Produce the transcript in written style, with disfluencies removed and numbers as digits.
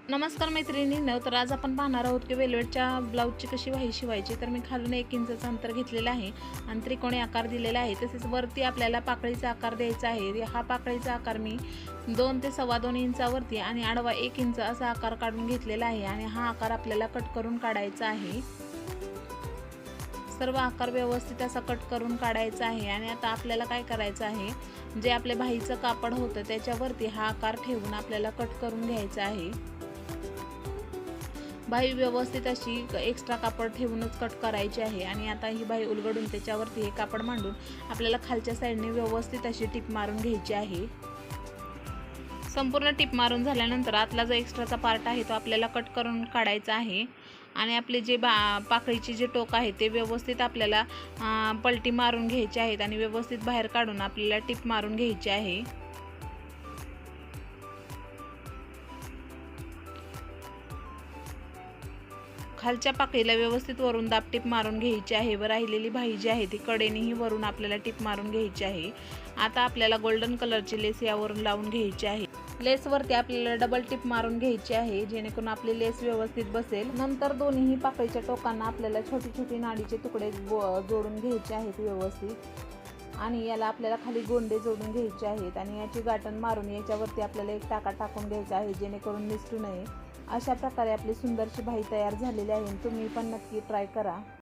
नमस्कार मैत्रिणींनो, तर आज आपण पाहणार आहोत की वेलवेटच्या ब्लाऊजची कशी वाही शिवायची. तर मी खालून 1 इंचचं अंतर घेतलेलं आहे आणि त्रिकोणी आकार दिलेला आहे. तसेच वरती आपल्याला पाकळीचा आकार द्यायचा आहे. हा पाकळीचा आकार मी 2 ते 2.25 इंचावरती आणि आडवा 1 इंच असा आकार काढून घेतलेला आहे आणि हा आकार आपल्याला कट करून काढायचा आहे. सर्व आकार व्यवस्थित असा कट करून काढायचा आहे. आणि आता आपल्याला काय करायचं आहे, जे आपले बाहीचं कापड होतं त्याच्यावरती हा आकार ठेवून आपल्याला कट करून घ्यायचा आहे. बाही व्यवस्थित अशी एक्स्ट्रा कापड ठेवूनच कट करायची आहे. आणि आता ही बाही उलगडून त्याच्यावरती हे कापड मांडून आपल्याला खालच्या साईडने व्यवस्थित अशी टिप मारून घ्यायची आहे. संपूर्ण टिप मारून झाल्यानंतर आतला जो एक्स्ट्राचा पार्ट आहे तो आपल्याला कट करून काढायचा आहे. आणि आपले जे पाकळीचे जे टोक आहे ते व्यवस्थित आपल्याला पलटी मारून घ्यायचे आहेत आणि व्यवस्थित बाहेर काढून आपल्याला टिप मारून घ्यायची आहे. खालच्या पाकळीला व्यवस्थित वरून दाबटीप मारून घ्यायची आहे व राहिलेली बाही जी आहे ती कडेनेही वरून आपल्याला टिप मारून घ्यायची आहे. आता आपल्याला गोल्डन कलरची लेस यावरून लावून घ्यायची आहे. लेसवरती आपल्याला डबल टिप मारून घ्यायची आहे जेणेकरून आपली लेस व्यवस्थित बसेल. नंतर दोन्ही पाकळीच्या टोकांना आपल्याला छोटी छोटी नाडीचे तुकडे जोडून घ्यायचे आहेत व्यवस्थित. आणि याला आपल्याला खाली गोंडे जोडून घ्यायचे आहेत आणि याची गाठण मारून याच्यावरती आपल्याला एक टाका टाकून घ्यायचा आहे जेणेकरून निसटू नये. अशा प्रकारे आपली सुंदरशी बाही तयार झालेली आहे. तुम्ही पण नक्की ट्राय करा.